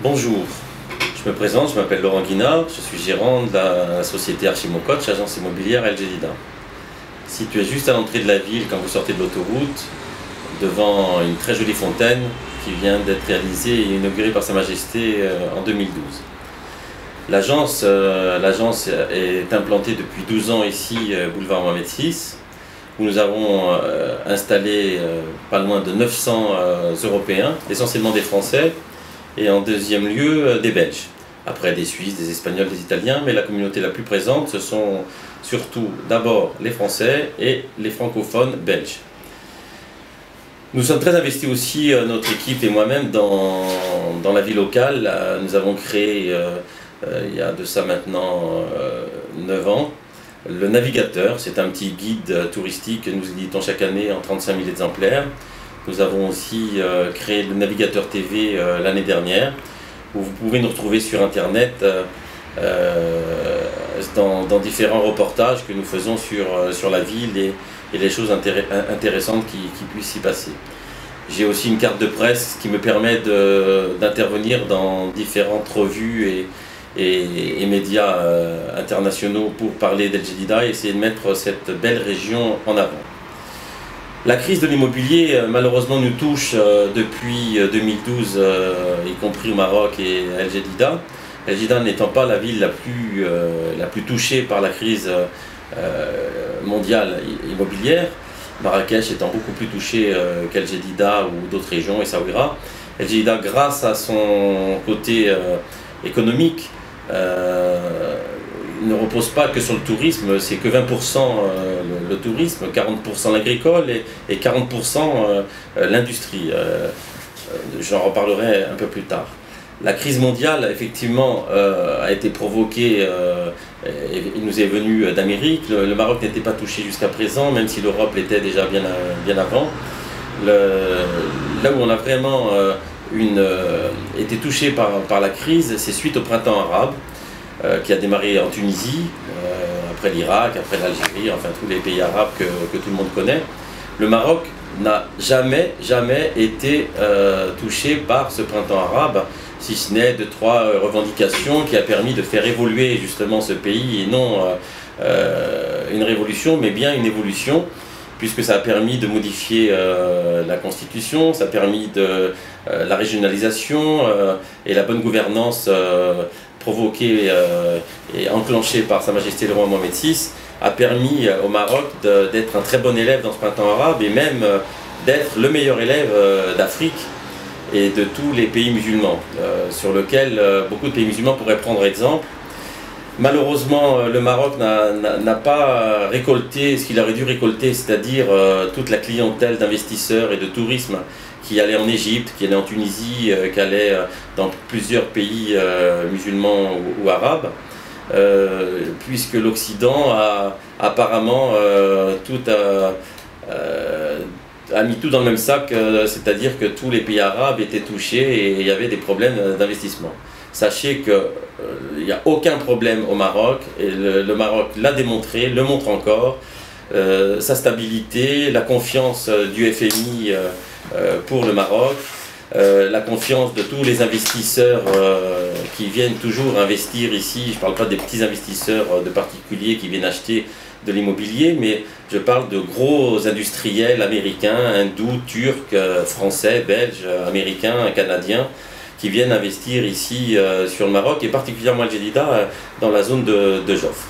Bonjour, je me présente, je m'appelle Laurent Guinard, je suis gérant de la société Archimocoach, agence immobilière El Jadida. Située juste à l'entrée de la ville, quand vous sortez de l'autoroute, devant une très jolie fontaine qui vient d'être réalisée et inaugurée par Sa Majesté en 2012. L'agence est implantée depuis 12 ans ici, boulevard Mohamed VI, où nous avons installé pas loin de 900 Européens, essentiellement des Français, et en deuxième lieu des Belges. Après des Suisses, des Espagnols, des Italiens, mais la communauté la plus présente, ce sont surtout d'abord les Français et les francophones belges. Nous sommes très investis aussi, notre équipe et moi-même, dans la vie locale. Nous avons créé, il y a de ça maintenant 9 ans, le Navigateur. C'est un petit guide touristique que nous éditons chaque année en 35 000 exemplaires. Nous avons aussi créé le Navigateur TV l'année dernière, où vous pouvez nous retrouver sur Internet dans différents reportages que nous faisons sur la ville et les choses intéressantes qui puissent s'y passer. J'ai aussi une carte de presse qui me permet d'intervenir dans différentes revues et médias internationaux pour parler d'El Jadida et essayer de mettre cette belle région en avant. La crise de l'immobilier, malheureusement, nous touche depuis 2012, y compris au Maroc et El Jadida. El Jadida n'étant pas la ville la plus touchée par la crise mondiale immobilière, Marrakech étant beaucoup plus touchée qu'El Jadida ou d'autres régions, et Essaouira. El Jadida, grâce à son côté économique, ne repose pas que sur le tourisme, c'est que 20% le tourisme, 40% l'agricole et 40% l'industrie. J'en reparlerai un peu plus tard. La crise mondiale, effectivement, a été provoquée, il nous est venu d'Amérique. Le Maroc n'était pas touché jusqu'à présent, même si l'Europe l'était déjà bien avant. Là où on a vraiment été touché par la crise, c'est suite au printemps arabe, qui a démarré en Tunisie, après l'Irak, après l'Algérie, enfin tous les pays arabes que tout le monde connaît. Le Maroc n'a jamais été touché par ce printemps arabe, si ce n'est de 3 revendications qui a permis de faire évoluer justement ce pays, et non une révolution, mais bien une évolution, puisque ça a permis de modifier la constitution, ça a permis la régionalisation et la bonne gouvernance provoquée et enclenchée par Sa Majesté le roi Mohamed VI, a permis au Maroc d'être un très bon élève dans ce printemps arabe et même d'être le meilleur élève d'Afrique et de tous les pays musulmans, sur lequel beaucoup de pays musulmans pourraient prendre exemple. Malheureusement, le Maroc n'a pas récolté ce qu'il aurait dû récolter, c'est-à-dire toute la clientèle d'investisseurs et de tourisme qui allait en Égypte, qui allait en Tunisie, qui allait dans plusieurs pays musulmans ou arabes, puisque l'Occident a apparemment a mis tout dans le même sac, c'est-à-dire que tous les pays arabes étaient touchés et il y avait des problèmes d'investissement. Sachez qu'il n'y a aucun problème au Maroc, et le Maroc l'a démontré, le montre encore, sa stabilité, la confiance du FMI pour le Maroc, la confiance de tous les investisseurs qui viennent toujours investir ici. Je ne parle pas des petits investisseurs de particuliers qui viennent acheter de l'immobilier, mais je parle de gros industriels américains, hindous, turcs, français, belges, américains, canadiens, qui viennent investir ici sur le Maroc et particulièrement El Jadida dans la zone de Joffre.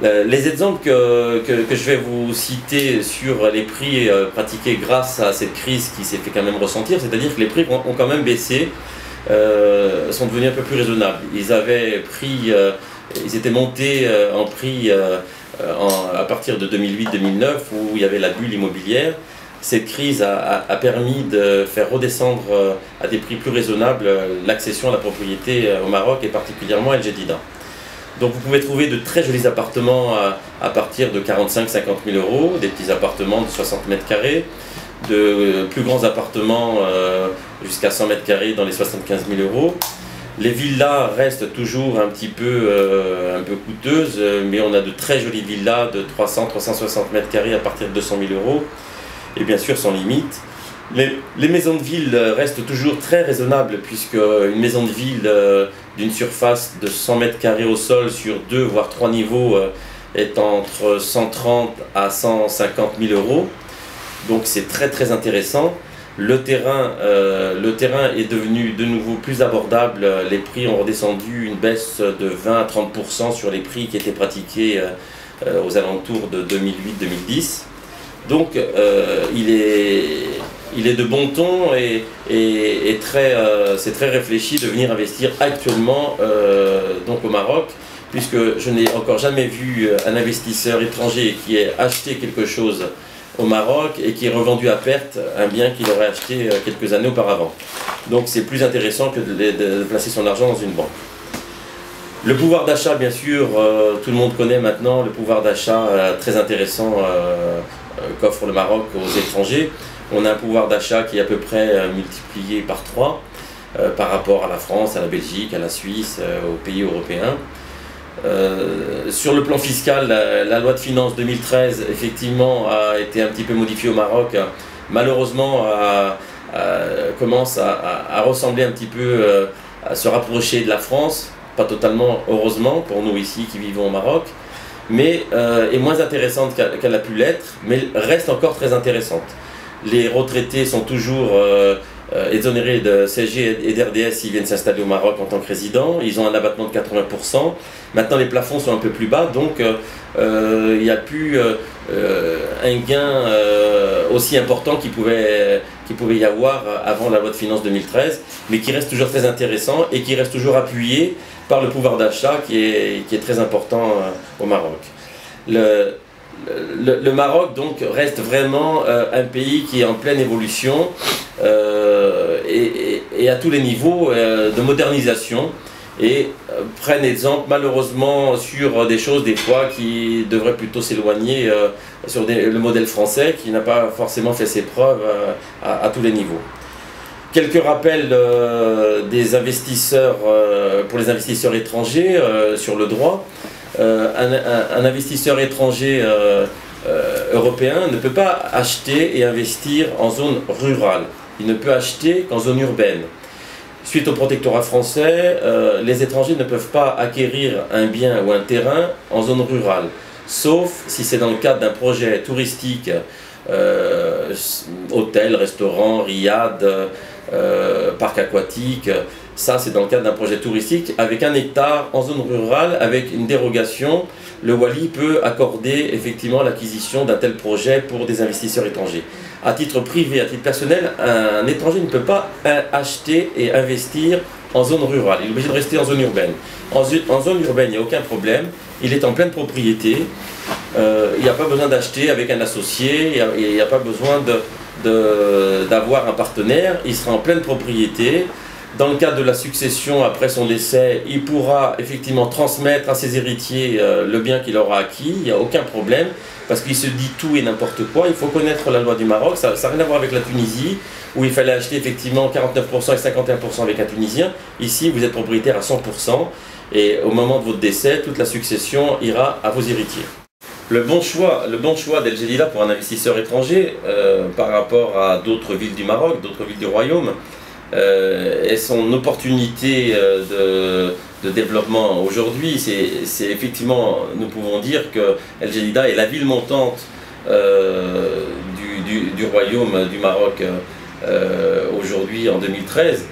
Les exemples que je vais vous citer sur les prix pratiqués grâce à cette crise qui s'est fait quand même ressentir, c'est-à-dire que les prix ont quand même baissé, sont devenus un peu plus raisonnables. Ils étaient montés en prix à partir de 2008-2009 où il y avait la bulle immobilière. Cette crise a permis de faire redescendre à des prix plus raisonnables l'accession à la propriété au Maroc et particulièrement à El Jadida. Donc vous pouvez trouver de très jolis appartements à partir de 45 000 à 50 000 euros, des petits appartements de 60 mètres carrés, de plus grands appartements jusqu'à 100 mètres carrés dans les 75 000 euros. Les villas restent toujours un peu coûteuses, mais on a de très jolies villas de 300-360 mètres carrés à partir de 200 000 euros, et bien sûr sans limite. Les maisons de ville restent toujours très raisonnables, puisque une maison de ville d'une surface de 100 mètres carrés au sol sur 2 voire 3 niveaux est entre 130 à 150 000 euros. Donc c'est très très intéressant. Le terrain est devenu de nouveau plus abordable. Les prix ont redescendu, une baisse de 20 à 30% sur les prix qui étaient pratiqués aux alentours de 2008-2010. Donc il est de bon ton et c'est très réfléchi de venir investir actuellement donc au Maroc, puisque je n'ai encore jamais vu un investisseur étranger qui ait acheté quelque chose au Maroc et qui est revendu à perte un bien qu'il aurait acheté quelques années auparavant. Donc c'est plus intéressant que de placer son argent dans une banque. Le pouvoir d'achat, bien sûr, tout le monde connaît maintenant le pouvoir d'achat très intéressant qu'offre le Maroc aux étrangers. On a un pouvoir d'achat qui est à peu près multiplié par 3 par rapport à la France, à la Belgique, à la Suisse, aux pays européens. Sur le plan fiscal, la loi de finances 2013 effectivement a été un petit peu modifiée au Maroc. Malheureusement, commence à ressembler un petit peu, à se rapprocher de la France. Pas totalement, heureusement, pour nous ici qui vivons au Maroc, mais est moins intéressante qu'elle a pu l'être, mais reste encore très intéressante. Les retraités sont toujours exonérés de CSG et d'RDS s'ils viennent s'installer au Maroc en tant que résidents. Ils ont un abattement de 80%. Maintenant, les plafonds sont un peu plus bas, donc il n'y a plus un gain aussi important qu'il pouvait y avoir avant la loi de finances 2013, mais qui reste toujours très intéressant et qui reste toujours appuyé par le pouvoir d'achat qui est très important au Maroc. Le Maroc donc reste vraiment un pays qui est en pleine évolution et à tous les niveaux de modernisation, et prennent exemple malheureusement sur des choses des fois qui devraient plutôt s'éloigner sur le modèle français qui n'a pas forcément fait ses preuves à tous les niveaux. Quelques rappels des investisseurs, pour les investisseurs étrangers sur le droit. Un investisseur étranger européen ne peut pas acheter et investir en zone rurale. Il ne peut acheter qu'en zone urbaine. Suite au protectorat français, les étrangers ne peuvent pas acquérir un bien ou un terrain en zone rurale, sauf si c'est dans le cadre d'un projet touristique, hôtel, restaurant, riad, parc aquatique. Ça, c'est dans le cadre d'un projet touristique avec 1 hectare en zone rurale, avec une dérogation. Le Wali peut accorder effectivement l'acquisition d'un tel projet pour des investisseurs étrangers. À titre privé, à titre personnel, un étranger ne peut pas acheter et investir en zone rurale. Il est obligé de rester en zone urbaine. En zone urbaine, il n'y a aucun problème. Il est en pleine propriété. Il n'y a pas besoin d'acheter avec un associé. Il n'y a pas besoin d'avoir un partenaire. Il sera en pleine propriété. Dans le cadre de la succession après son décès, il pourra effectivement transmettre à ses héritiers le bien qu'il aura acquis, il n'y a aucun problème, parce qu'il se dit tout et n'importe quoi. Il faut connaître la loi du Maroc, ça n'a rien à voir avec la Tunisie, où il fallait acheter effectivement 49% et 51% avec un Tunisien. Ici, vous êtes propriétaire à 100%, et au moment de votre décès, toute la succession ira à vos héritiers. Le bon choix d'El Jadida pour un investisseur étranger par rapport à d'autres villes du Maroc, d'autres villes du royaume, et son opportunité de développement aujourd'hui, c'est effectivement, nous pouvons dire que El Jadida est la ville montante du royaume du Maroc aujourd'hui en 2013.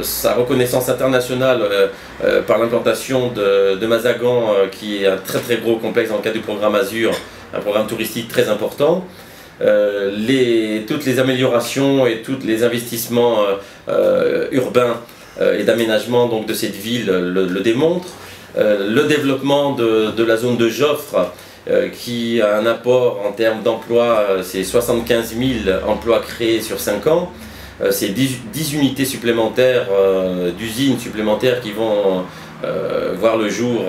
Sa reconnaissance internationale par l'implantation de Mazagan, qui est un très très gros complexe dans le cadre du programme Azur, un programme touristique très important. Toutes les améliorations et tous les investissements urbains et d'aménagement de cette ville le démontrent. Le développement de la zone de Joffre, qui a un apport en termes d'emploi, c'est 75 000 emplois créés sur 5 ans. C'est 10 unités supplémentaires, d'usines supplémentaires qui vont voir le jour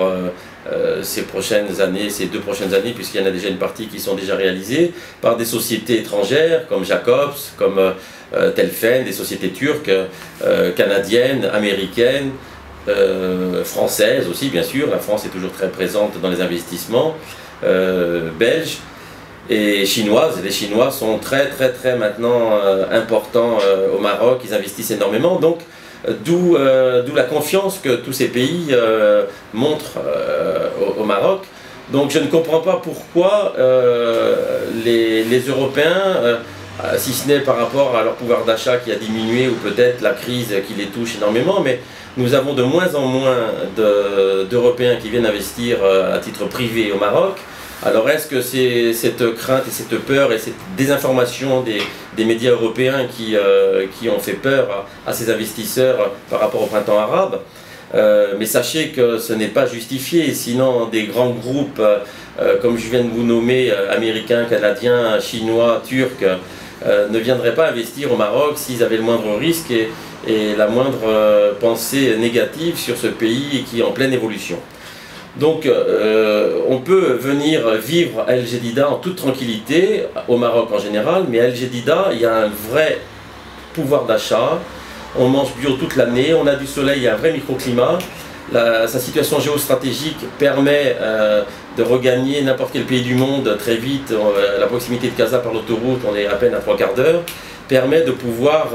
ces 2 prochaines années, puisqu'il y en a déjà une partie qui sont déjà réalisées par des sociétés étrangères comme Jacobs, comme Telfen, des sociétés turques, canadiennes, américaines, françaises aussi bien sûr. La France est toujours très présente dans les investissements, belges. et chinoises. Les Chinois sont très maintenant importants au Maroc, ils investissent énormément, donc d'où la confiance que tous ces pays montrent au Maroc. Donc je ne comprends pas pourquoi les Européens, si ce n'est par rapport à leur pouvoir d'achat qui a diminué ou peut-être la crise qui les touche énormément, mais nous avons de moins en moins d'Européens qui viennent investir à titre privé au Maroc. Alors est-ce que c'est cette crainte et cette peur et cette désinformation des médias européens qui ont fait peur à ces investisseurs par rapport au printemps arabe? Mais sachez que ce n'est pas justifié, sinon des grands groupes, comme je viens de vous nommer, américains, canadiens, chinois, turcs, ne viendraient pas investir au Maroc s'ils avaient le moindre risque et la moindre pensée négative sur ce pays qui est en pleine évolution. Donc on peut venir vivre à El Jadida en toute tranquillité, au Maroc en général, mais à El Jadida, il y a un vrai pouvoir d'achat, on mange bio toute l'année, on a du soleil, il y a un vrai microclimat, sa situation géostratégique permet de regagner n'importe quel pays du monde très vite, la proximité de Casa par l'autoroute, on est à peine à 3/4 d'heure, permet de pouvoir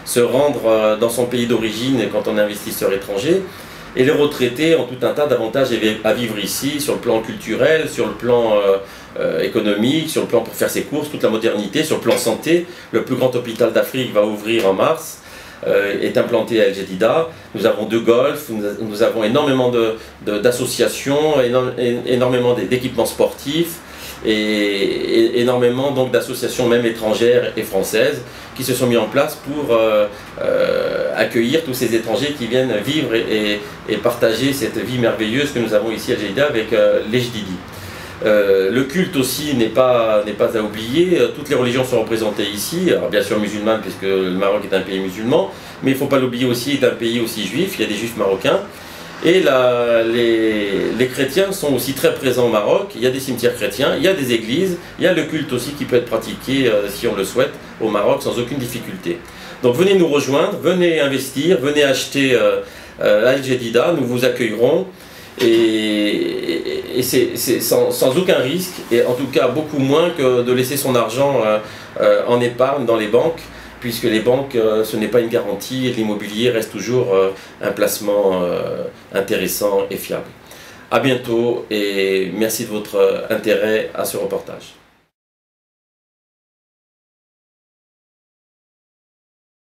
se rendre dans son pays d'origine quand on est investisseur étranger. Et les retraités ont tout un tas d'avantages à vivre ici, sur le plan culturel, sur le plan économique, sur le plan pour faire ses courses, toute la modernité, sur le plan santé. Le plus grand hôpital d'Afrique va ouvrir en mars, est implanté à El Jadida. Nous avons 2 golfs, nous avons énormément d'associations, énormément d'équipements sportifs, et énormément donc d'associations même étrangères et françaises qui se sont mis en place pour accueillir tous ces étrangers qui viennent vivre et partager cette vie merveilleuse que nous avons ici à Jadida avec les Jdidi. Le culte aussi n'est pas à oublier, toutes les religions sont représentées ici, alors bien sûr musulmanes puisque le Maroc est un pays musulman, mais il ne faut pas l'oublier aussi, il est un pays aussi juif, il y a des juifs marocains. Et les chrétiens sont aussi très présents au Maroc, il y a des cimetières chrétiens, il y a des églises, il y a le culte aussi qui peut être pratiqué, si on le souhaite, au Maroc sans aucune difficulté. Donc venez nous rejoindre, venez investir, venez acheter à El Jadida, nous vous accueillerons, et c'est sans aucun risque, et en tout cas beaucoup moins que de laisser son argent en épargne dans les banques, puisque les banques, ce n'est pas une garantie, et l'immobilier reste toujours un placement intéressant et fiable. À bientôt et merci de votre intérêt à ce reportage.